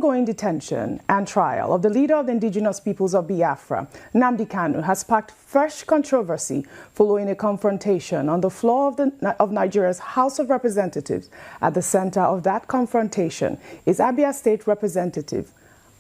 ongoing detention and trial of the leader of the indigenous peoples of Biafra, Nnamdi Kanu, has sparked fresh controversy following a confrontation on the floor of Nigeria's House of Representatives. At the center of that confrontation is Abia State Representative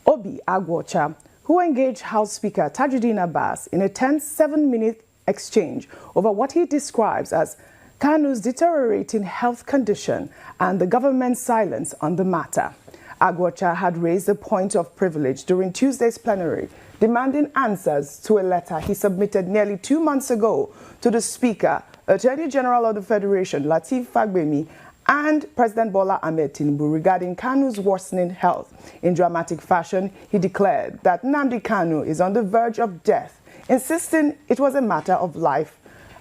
Hon Aguocha, who engaged House Speaker Tajuddin Abbas in a tense 7-minute exchange over what he describes as Kanu's deteriorating health condition and the government's silence on the matter. Aguocha had raised a point of privilege during Tuesday's plenary, demanding answers to a letter he submitted nearly 2 months ago to the Speaker, Attorney General of the Federation, Lateef Fagbemi, and President Bola Ahmed Tinubu regarding Kanu's worsening health. In dramatic fashion, he declared that Nnamdi Kanu is on the verge of death, insisting it was a matter of life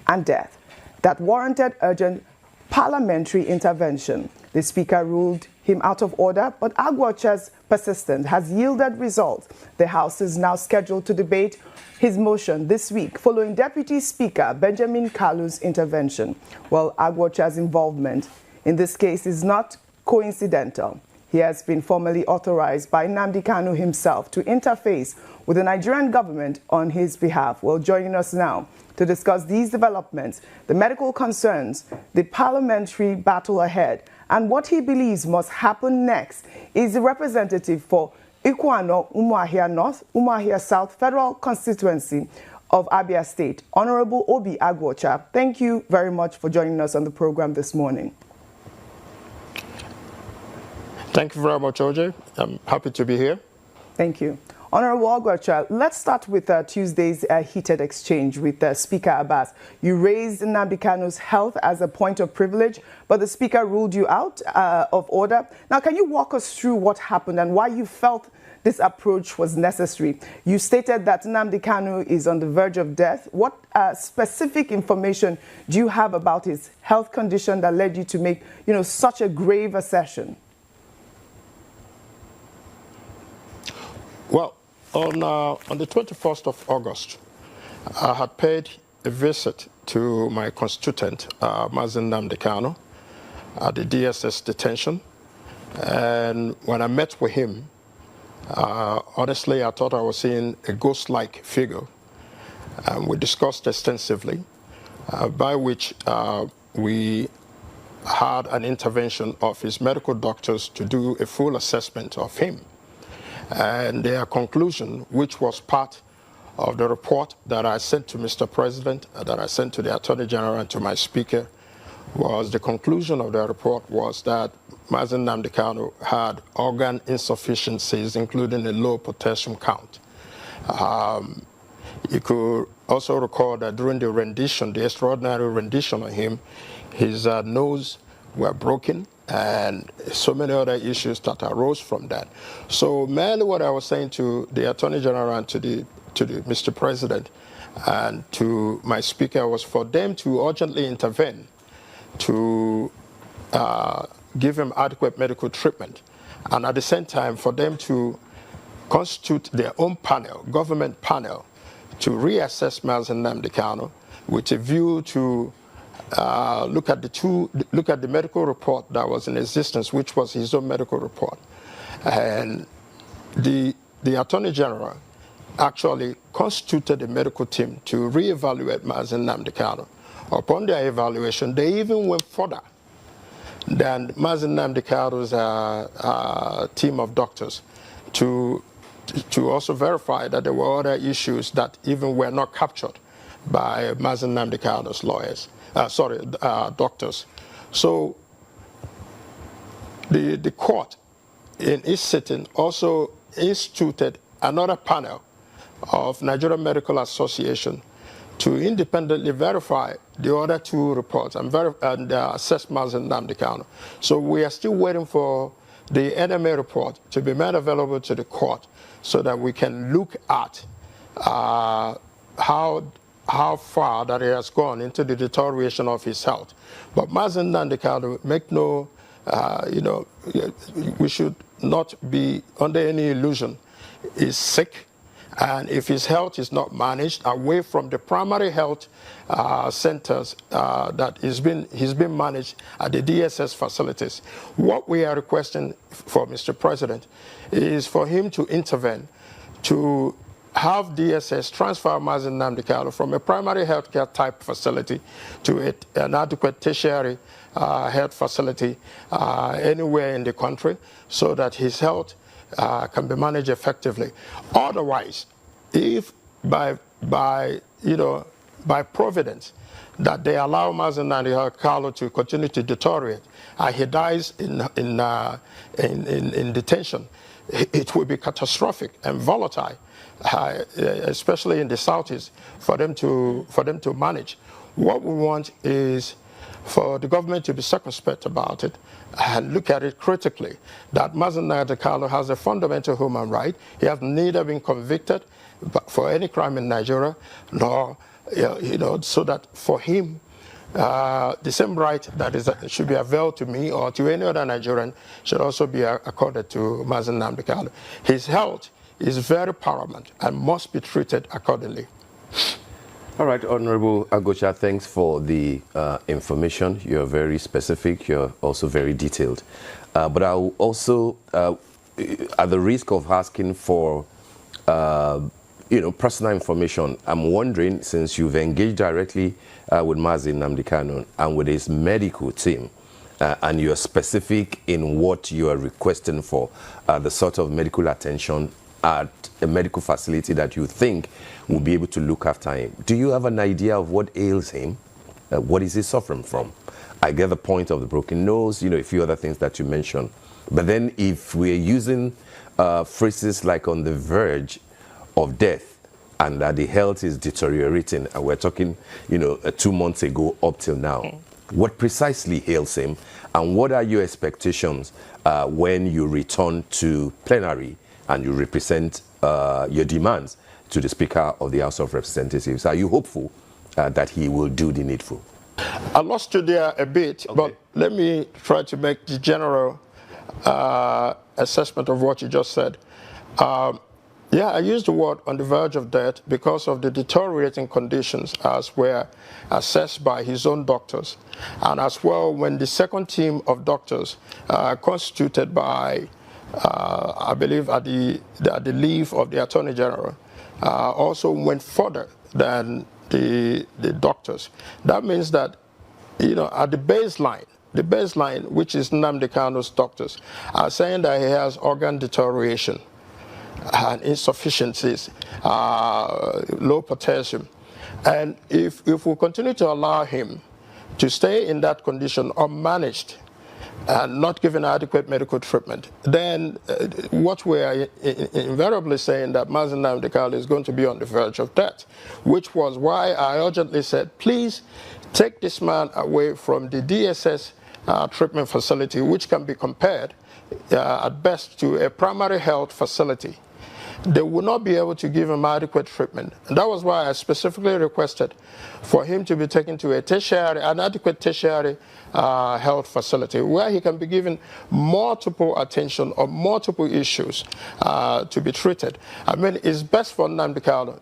and death that warranted urgent parliamentary intervention. The Speaker ruled him out of order, but Aguocha's persistence has yielded results. The House is now scheduled to debate his motion this week, following Deputy Speaker Benjamin Kalu's intervention. Well, Aguocha's involvement in this case is not coincidental. He has been formally authorized by Nnamdi Kanu himself to interface with the Nigerian government on his behalf. Well, joining us now to discuss these developments, the medical concerns, the parliamentary battle ahead, and what he believes must happen next is the representative for Ikuano, Umuahia North, Umuahia South Federal Constituency of Abia State, Honorable Hon Aguocha. Thank you very much for joining us on the program this morning. Thank you very much, OJ. I'm happy to be here. Thank you. Honorable Aguocha, let's start with Tuesday's heated exchange with Speaker Abbas. You raised Nnamdi Kanu's health as a point of privilege, but the Speaker ruled you out of order. Now, can you walk us through what happened and why you felt this approach was necessary? You stated that Nnamdi Kanu is on the verge of death. What specific information do you have about his health condition that led you to make, such a grave assertion? Well, on the 21st of August, I had paid a visit to my constituent, Mazen Nnamdi Kanu, at the DSS detention. And when I met with him, honestly, I thought I was seeing a ghost-like figure. We discussed extensively, by which we had an intervention of his medical doctors to do a full assessment of him. And their conclusion, which was part of the report that I sent to Mr. President, that I sent to the Attorney General and to my Speaker, was the conclusion of the report was that Mazen Nnamdi Kanu had organ insufficiencies, including a low potassium count. You could also recall that during the rendition, the extraordinary rendition of him, his nose were broken, and so many other issues that arose from that. So mainly what I was saying to the Attorney General and to the Mr. President and to my Speaker was for them to urgently intervene to give him adequate medical treatment, and at the same time for them to constitute their own panel, government panel, to reassess Mazen Nnamdi Kanu with a view to look at the medical report that was in existence, which was his own medical report. And the Attorney General actually constituted a medical team to reevaluate Mazen Nnamdi Kanu. Upon their evaluation, they even went further than Mazen Nnamdi Kanu's team of doctors to also verify that there were other issues that even were not captured by Mazen Nnamdi Kanu's lawyers. Doctors. So the court in its sitting also instituted another panel of Nigerian Medical Association to independently verify the other two reports and assess Mazen Nnamdi Kanu. So we are still waiting for the NMA report to be made available to the court so that we can look at how far that he has gone into the deterioration of his health. But Mazen Nnamdi Kanu, make no, we should not be under any illusion. He's sick, And if his health is not managed away from the primary health centers that he's been managed at the DSS facilities, what we are requesting for Mr. President is for him to intervene to have DSS transfer Mazen Nnamdi Kanu from a primary healthcare type facility to an adequate tertiary health facility anywhere in the country, so that his health can be managed effectively. Otherwise, if by providence that they allow Mazen Nnamdi Kanu to continue to deteriorate and he dies in detention, it will be catastrophic and volatile, especially in the Southeast, for them to manage. What we want is for the government to be circumspect about it and look at it critically, that Mazen Nnamdi Kanu has a fundamental human right. He has neither been convicted for any crime in Nigeria, nor, so that for him, the same right that should be availed to me or to any other Nigerian should also be accorded to Mazen Nnamdi Kanu. His health is very paramount and must be treated accordingly. All right, Honorable Aguocha, thanks for the information. You're very specific. You're also very detailed. But I'll also, at the risk of asking for, personal information, I'm wondering, since you've engaged directly with Mazen Nnamdi Kanu and with his medical team, and you're specific in what you are requesting for, the sort of medical attention at a medical facility that you think will be able to look after him. Do you have an idea of what ails him? What is he suffering from? I get the point of the broken nose, a few other things that you mentioned. But then if we're using phrases like on the verge of death and that the health is deteriorating, and we're talking, 2 months ago up till now, what precisely ails him, and what are your expectations when you return to plenary and you represent your demands to the Speaker of the House of Representatives? Are you hopeful that he will do the needful? I lost you there a bit, okay, but let me try to make the general assessment of what you just said. Yeah, I used the word on the verge of death because of the deteriorating conditions as were assessed by his own doctors, and as well when the second team of doctors constituted by I believe at the leave of the Attorney General, also went further than the doctors. That means that, at the baseline, which is Nnamdi Kanu's doctors, are saying that he has organ deterioration and insufficiencies, low potassium. And if we continue to allow him to stay in that condition unmanaged, and not given adequate medical treatment, then what we are invariably saying that Mazen Nnamdi Kanu is going to be on the verge of death, which was why I urgently said, please take this man away from the DSS treatment facility, which can be compared at best to a primary health facility. They will not be able to give him adequate treatment. And that was why I specifically requested for him to be taken to an adequate tertiary health facility where he can be given multiple attention on multiple issues to be treated. I mean, it's best for Nnamdi Kanu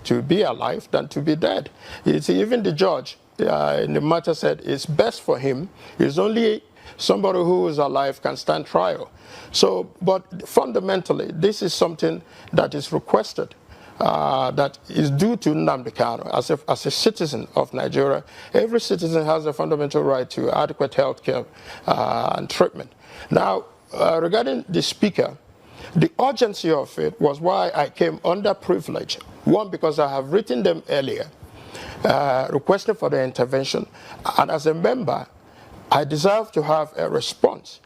to be alive than to be dead. Even the judge in the matter said it's best for him. It's only somebody who is alive can stand trial. So, but fundamentally, this is something that is requested, that is due to Nnamdi Kanu as a citizen of Nigeria. Every citizen has a fundamental right to adequate health care and treatment. Now, regarding the Speaker, the urgency of it was why I came underprivileged. One, because I have written them earlier, requesting for their intervention. And as a member, I deserve to have a response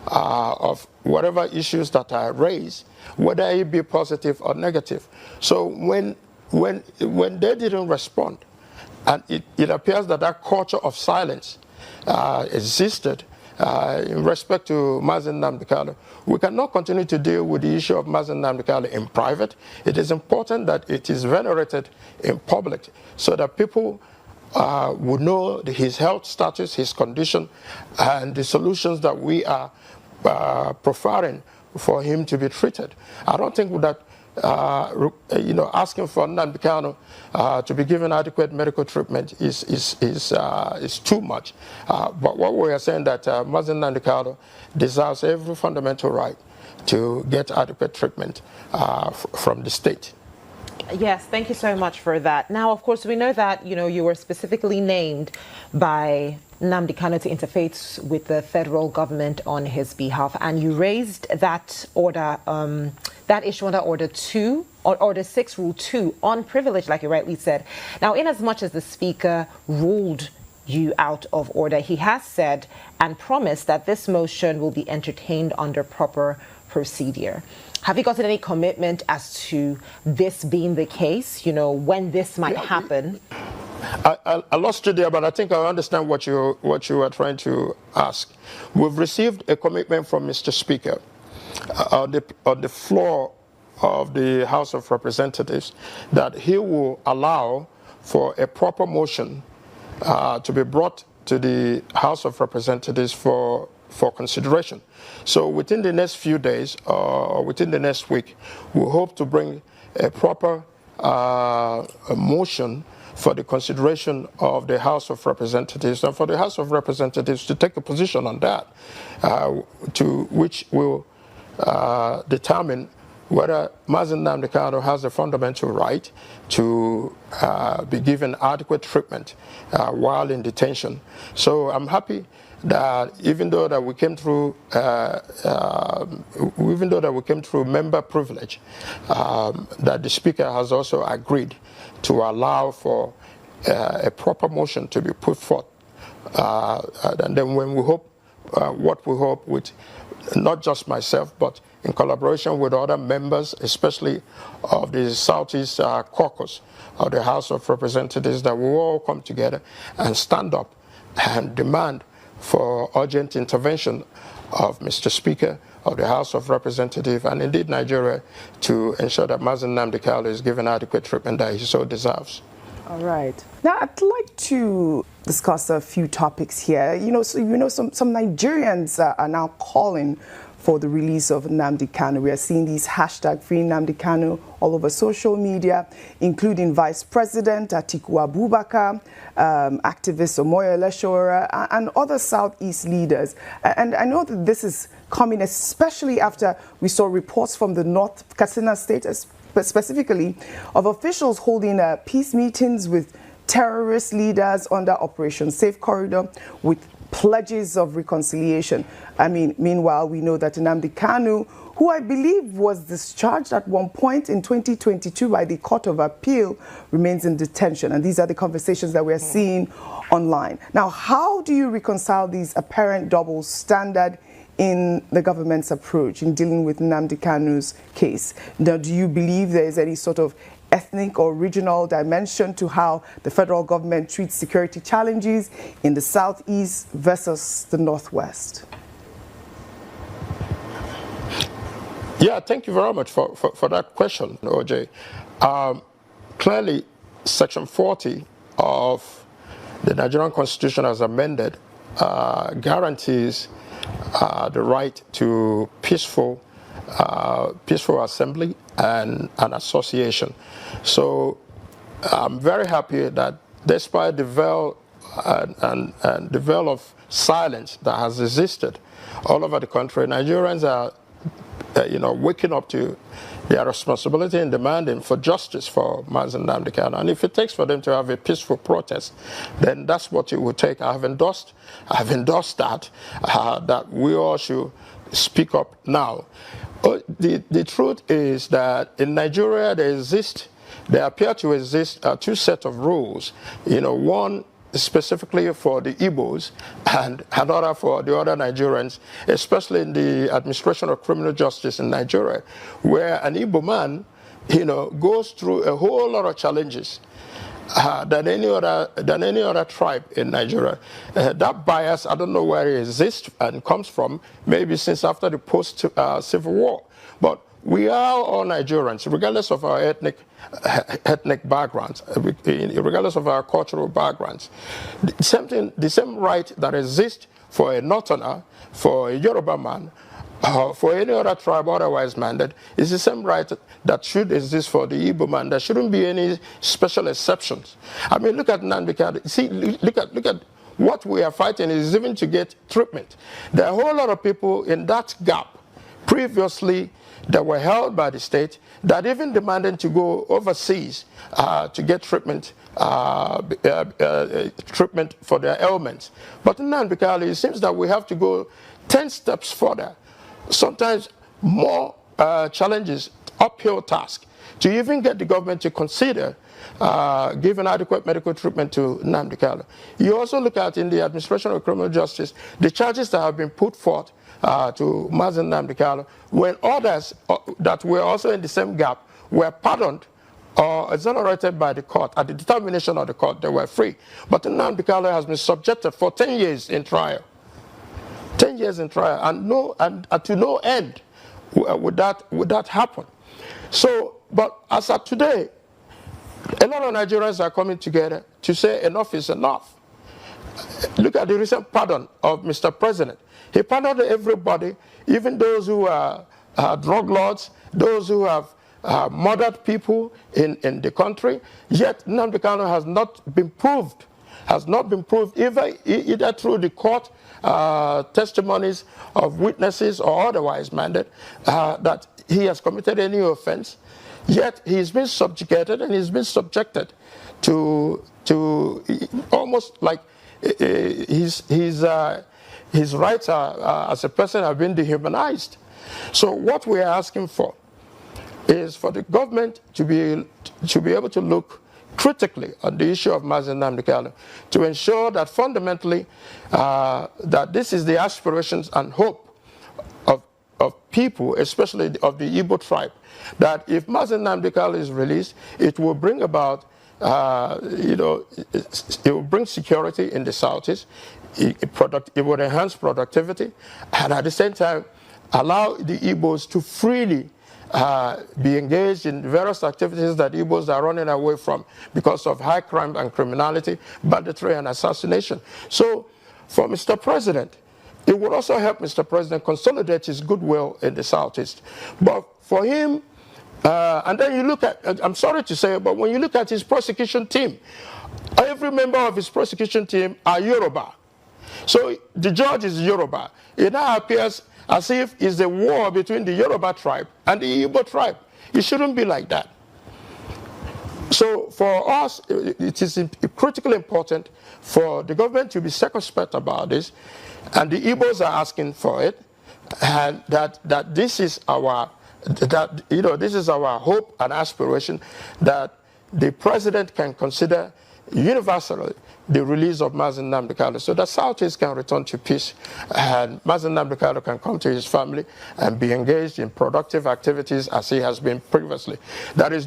of whatever issues that I raise, whether it be positive or negative. So when they didn't respond, and it appears that that culture of silence existed in respect to Mazen Nnamdi Kanu, we cannot continue to deal with the issue of Mazen Nnamdi Kanu in private. It is important that it is venerated in public so that people would know his health status, his condition, and the solutions that we are preferring for him to be treated. I don't think that asking for Nnamdi Kanu to be given adequate medical treatment is too much. But what we are saying that Mazi Nnamdi Kanu deserves every fundamental right to get adequate treatment from the state. Yes, thank you so much for that. Now, of course, we know that, you were specifically named by Nnamdi Kanu to interface with the federal government on his behalf, and you raised that order, that issue under Order 2, or Order 6, Rule 2, on privilege, like you rightly said. Now, in as much as the Speaker ruled you out of order, he has said and promised that this motion will be entertained under proper procedure. Have you gotten any commitment as to this being the case, when this might happen? I lost you there, but I think I understand what you are trying to ask. We've received a commitment from Mr. Speaker on the floor of the House of Representatives that he will allow for a proper motion to be brought to the House of Representatives for consideration. So within the next few days or within the next week, we hope to bring a proper motion for the consideration of the House of Representatives, and for the House of Representatives to take a position on that, to which will determine whether Mazi Nnamdi Kanu has a fundamental right to be given adequate treatment while in detention. So I'm happy that even though that we came through member privilege, that the Speaker has also agreed to allow for a proper motion to be put forth, and then when we hope, what we hope with not just myself, but in collaboration with other members, especially of the Southeast Caucus of the House of Representatives, that we will all come together and stand up and demand for urgent intervention of Mr. Speaker of the House of Representatives and indeed Nigeria to ensure that Mazi Nnamdi Kanu is given adequate treatment that he so deserves. All right. Now, I'd like to discuss a few topics here. Some Nigerians are now calling for the release of Nnamdi Kanu. We are seeing these hashtag Free Nnamdi Kanu all over social media, including Vice President Atiku Abubakar, activist Omoyele Sowore, and other Southeast leaders. And I know that this is coming especially after we saw reports from the North Katsina State, specifically of officials holding peace meetings with terrorist leaders under Operation Safe Corridor with pledges of reconciliation. Meanwhile, we know that Nnamdi Kanu, who I believe was discharged at one point in 2022 by the Court of Appeal, remains in detention. And these are the conversations that we're seeing online. Now, how do you reconcile these apparent double standards in the government's approach in dealing with Nnamdi Kanu's case? Now, do you believe there is any sort of ethnic or regional dimension to how the federal government treats security challenges in the Southeast versus the Northwest? Yeah, thank you very much for that question, OJ. Clearly, Section 40 of the Nigerian Constitution as amended guarantees the right to peaceful assembly and association. So I'm very happy that despite the veil and the veil of silence that has existed all over the country, Nigerians are waking up to their responsibility and demanding for justice for Mazi Nnamdi Kanu. And if it takes for them to have a peaceful protest, then that's what it will take. I've endorsed that, that we all should speak up now. The truth is that in Nigeria there appear to exist two sets of rules. One specifically for the Igbos and another for the other Nigerians, especially in the administration of criminal justice in Nigeria, where an Igbo man, goes through a whole lot of challenges than any other tribe in Nigeria. That bias, I don't know where it exists and comes from, maybe since after the post-Civil War. But we are all Nigerians, regardless of our ethnic backgrounds, regardless of our cultural backgrounds. The same right that exists for a Northerner, for a Yoruba man, for any other tribe otherwise minded, it's the same right that should exist for the Igbo man. There shouldn't be any special exceptions. I mean, look at Nnamdi Kanu. See, look at what we are fighting is even to get treatment. There are a whole lot of people in that gap previously that were held by the state that even demanded to go overseas to get treatment treatment for their ailments. But in Nnamdi Kanu, it seems that we have to go 10 steps further, sometimes more challenges, uphill task, to even get the government to consider giving adequate medical treatment to Nnamdi Kanu. You also look at in the administration of criminal justice, the charges that have been put forth to Mazi Nnamdi Kanu, when others that were also in the same gap were pardoned or exonerated by the court. At the determination of the court, they were free. But Nnamdi Kanu has been subjected for 10 years in trial. 10 years in trial, and to no end would that happen. So, but as of today, a lot of Nigerians are coming together to say enough is enough. Look at the recent pardon of Mr. President. He pardoned everybody, even those who are drug lords, those who have murdered people in the country. Yet Nnamdi Kanu has not been proved either through the court testimonies of witnesses or otherwise minded that he has committed any offense. Yet he's been subjugated and he's been subjected to almost like his rights as a person have been dehumanized. So what we are asking for is for the government to be able to look critically on the issue of Mazi Nnamdi Kanu, to ensure that fundamentally that this is the aspirations and hope of people, especially of the Igbo tribe, that if Mazi Nnamdi Kanu is released, it will bring about, it will bring security in the Southeast, it would enhance productivity, and at the same time, allow the Igbos to freely be engaged in various activities that Igbos are running away from because of high crime and criminality, banditry and assassination. So for Mr. President, it would also help Mr. President consolidate his goodwill in the Southeast. But for him, and then you look at, I'm sorry to say, but when you look at his prosecution team, every member of his prosecution team are Yoruba. So the judge is Yoruba. It now appears as if it's a war between the Yoruba tribe and the Igbo tribe. It shouldn't be like that. So for us, it is critically important for the government to be circumspect about this, and the Igbos are asking for it, and that this is our this is our hope and aspiration, that the president can consider universally the release of Mazi Nnamdi Kanu, so that Southeast can return to peace, and Mazi Nnamdi Kanu can come to his family and be engaged in productive activities as he has been previously. That he's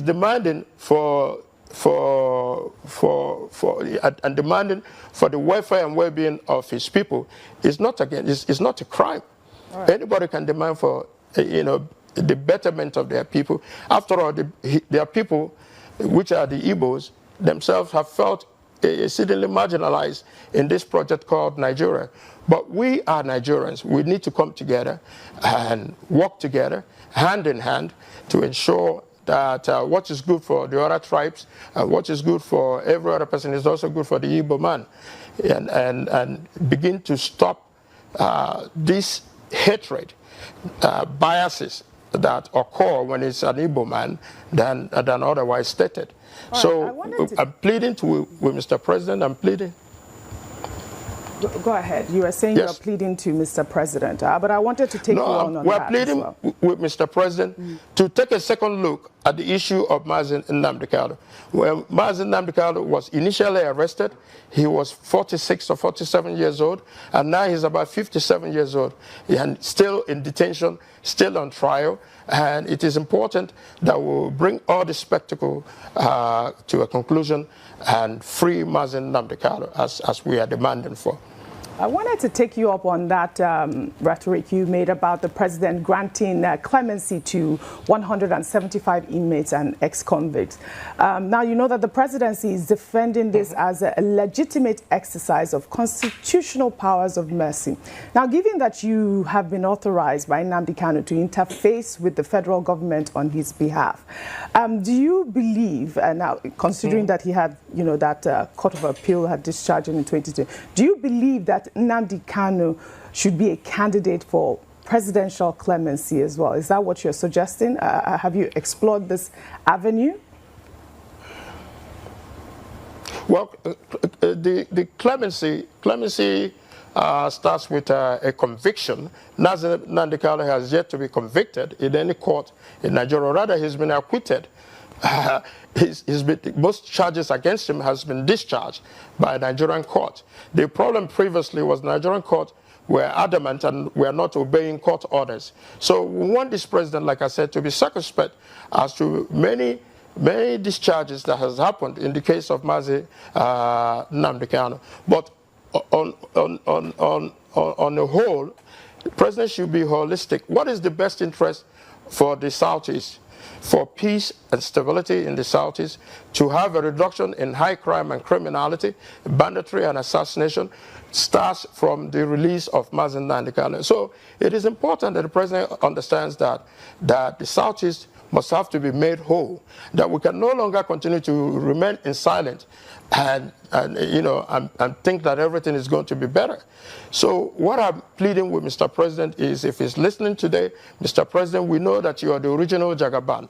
demanding and demanding for the welfare and well-being of his people is not it's not a crime. Right. Anybody can demand for the betterment of their people. After all, their people, which are the Igbos, themselves have felt exceedingly marginalized in this project called Nigeria. But we are Nigerians. We need to come together and work together, hand in hand, to ensure that what is good for the other tribes and what is good for every other person is also good for the Igbo man, and begin to stop this hatred, biases that occur when it's an Igbo man than otherwise stated. Right, so I'm pleading with Mr. President, I'm pleading. Go ahead. You were saying yes. You're pleading to Mr. President, but I wanted to take you on that. We're pleading with Mr. President to take a second look at the issue of Mazi Nnamdi Kanu. When Mazi Nnamdi Kanu was initially arrested, he was 46 or 47 years old, and now he's about 57 years old, and still in detention, still on trial. And it is important that we bring all the spectacle to a conclusion and free Mazi Nnamdi Kanu as we are demanding for. I wanted to take you up on that rhetoric you made about the president granting clemency to 175 inmates and ex-convicts. Now, you know that the presidency is defending this as a legitimate exercise of constitutional powers of mercy. Now, given that you have been authorized by Nnamdi Kanu to interface with the federal government on his behalf, do you believe, now considering that he had, you know, that Court of Appeal had discharged him in 2020, do you believe that Nnamdi Kanu should be a candidate for presidential clemency as well? Is that what you're suggesting? Have you explored this avenue? Well, the clemency starts with a conviction. Nnamdi Kanu has yet to be convicted in any court in Nigeria. Rather, he's been acquitted. Most charges against him has been discharged by a Nigerian court. The problem previously was Nigerian court were adamant and were not obeying court orders. So we want this president, like I said, to be circumspect as to many discharges that has happened in the case of Nnamdi Kanu. But on the whole, the president should be holistic. What is the best interest for the Southeast? For peace and stability in the Southeast, to have a reduction in high crime and criminality, banditry and assassination starts from the release of Nnamdi Kanu. So it is important that the president understands that the Southeast must have to be made whole, that we can no longer continue to remain in silence and think that everything is going to be better. So what I'm pleading with Mr. President is, if he's listening today, Mr. President, we know that you are the original Jagaban,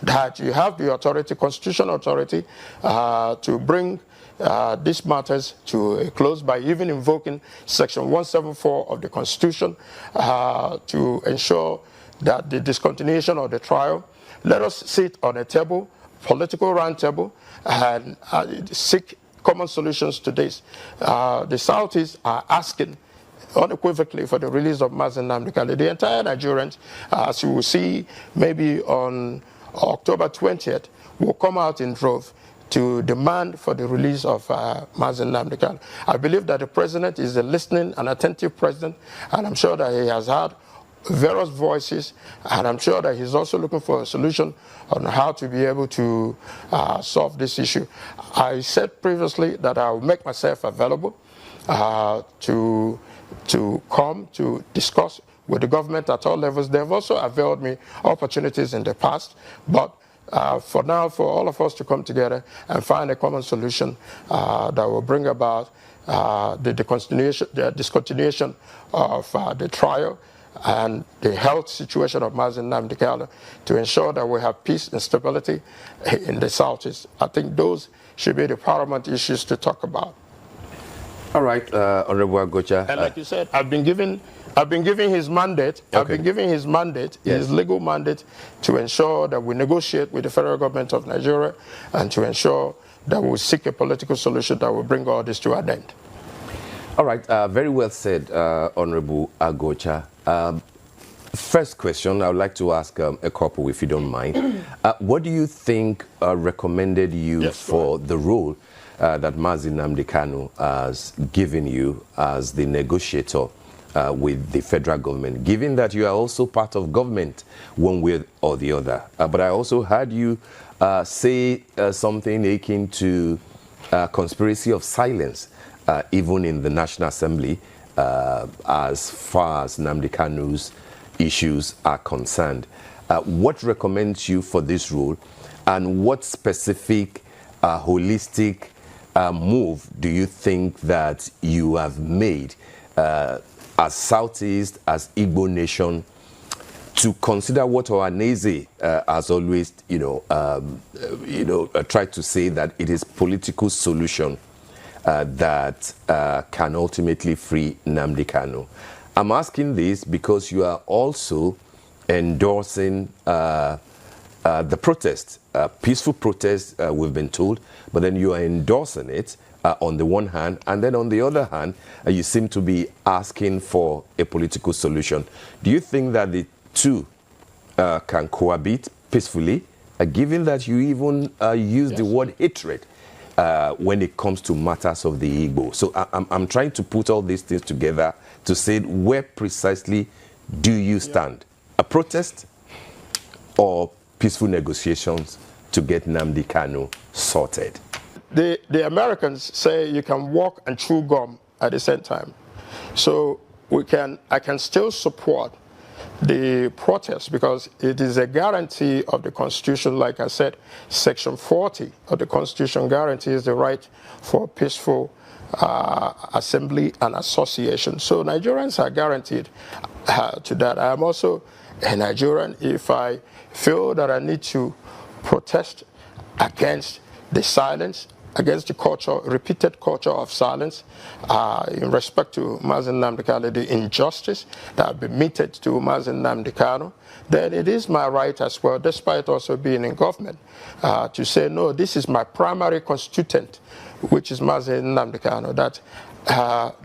that you have the authority, constitutional authority, to bring these matters to a close by even invoking Section 174 of the Constitution to ensure that the discontinuation of the trial. Let us sit on a table, political round table, and seek common solutions to this. The Southeast are asking unequivocally for the release of Nnamdi Kanu. The entire Nigerians, as you will see maybe on October 20th, will come out in droves to demand for the release of Nnamdi Kanu. I believe that the president is a listening and attentive president, and I'm sure that he has had various voices, and I'm sure that he's also looking for a solution on how to be able to solve this issue. I said previously that I will make myself available to come to discuss with the government at all levels. They've also availed me opportunities in the past, but for now, for all of us to come together and find a common solution that will bring about the discontinuation of the trial and the health situation of Nnamdi Kanu, to ensure that we have peace and stability in the Southeast. I think those should be the paramount issues to talk about. All right, Honorable Aguocha. And like you said, I've been given his mandate. Okay. I've been giving his mandate, yes, his legal mandate, to ensure that we negotiate with the federal government of Nigeria and to ensure that we seek a political solution that will bring all this to an end. All right, very well said, Honorable Aguocha. First question, I would like to ask a couple, if you don't mind. What do you think recommended you for the role that Nnamdi Kanu has given you as the negotiator with the federal government, given that you are also part of government one way or the other? But I also heard you say something akin to conspiracy of silence, even in the National Assembly, as far as Nnamdi Kanu's issues are concerned. What recommends you for this role, and what specific holistic move do you think that you have made as Southeast, as Igbo nation, to consider what Ohaneze has always, tried to say, that it is political solution that can ultimately free Nnamdi Kanu? I'm asking this because you are also endorsing the protest, peaceful protest, we've been told, but then you are endorsing it on the one hand, and then on the other hand, you seem to be asking for a political solution. Do you think that the two can cohabit peacefully, given that you even use the word hatred when it comes to matters of the Igbo. So I'm trying to put all these things together to say, where precisely do you stand? A protest or peaceful negotiations to get Nnamdi Kanu sorted? The Americans say you can walk and chew gum at the same time. So I can still support the protest because it is a guarantee of the Constitution. Like I said, Section 40 of the Constitution guarantees the right for peaceful assembly and association. So Nigerians are guaranteed to that. I am also a Nigerian. If I feel that I need to protest against the silence, against the repeated culture of silence in respect to Mazi Nnamdi Kanu, the injustice that have been meted to Mazi Nnamdi Kanu, then it is my right as well, despite also being in government, to say, no, this is my primary constituent, which is Mazi Nnamdi Kanu,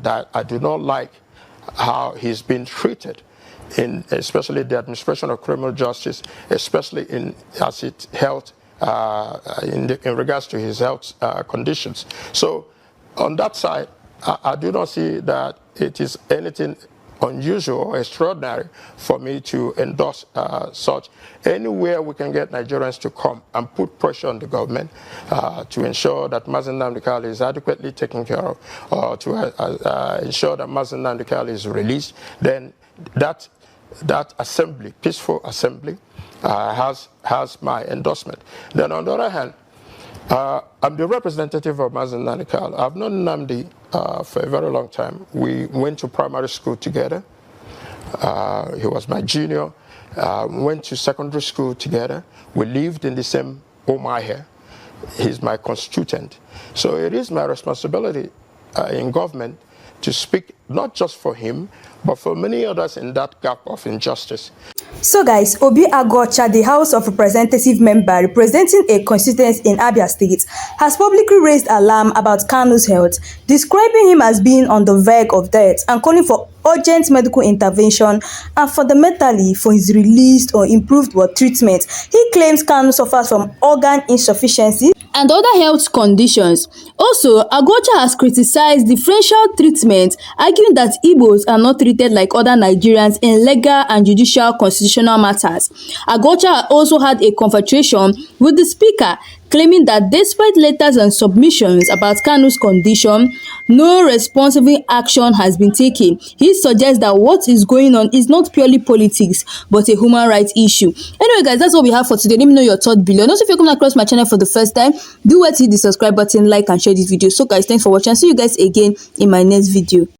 that I do not like how he's been treated, especially the administration of criminal justice, especially as it held in regards to his health conditions. So on that side, I do not see that it is anything unusual or extraordinary for me to endorse such. Anywhere we can get Nigerians to come and put pressure on the government to ensure that Mazi Nnamdi Kanu is adequately taken care of, or to ensure that Mazi Nnamdi Kanu is released, then that assembly, peaceful assembly, has my endorsement. Then on the other hand, I'm the representative of Mazi Nnamdi Kanu. I've known Nnamdi for a very long time. We went to primary school together. He was my junior. Went to secondary school together. We lived in the same home here. He's my constituent. So it is my responsibility in government to speak not just for him, but for many others in that gap of injustice. So guys, Hon Aguocha, the House of Representative member representing a constituency in Abia State, has publicly raised alarm about Kanu's health, describing him as being on the verge of death and calling for urgent medical intervention and fundamentally for his release or improved treatment. He claims Kanu suffers from organ insufficiency and other health conditions. Also, Aguocha has criticized differential treatment, arguing that Igbos are not treated like other Nigerians in legal and judicial constitutional matters. Aguocha also had a confrontation with the speaker, claiming that despite letters and submissions about Kanu's condition, no responsible action has been taken. He suggests that what is going on is not purely politics, but a human rights issue. Anyway, guys, that's what we have for today. Let me know your thoughts below. And also, if you're coming across my channel for the first time, do hit the subscribe button, like, and share this video. So, guys, thanks for watching. See you guys again in my next video.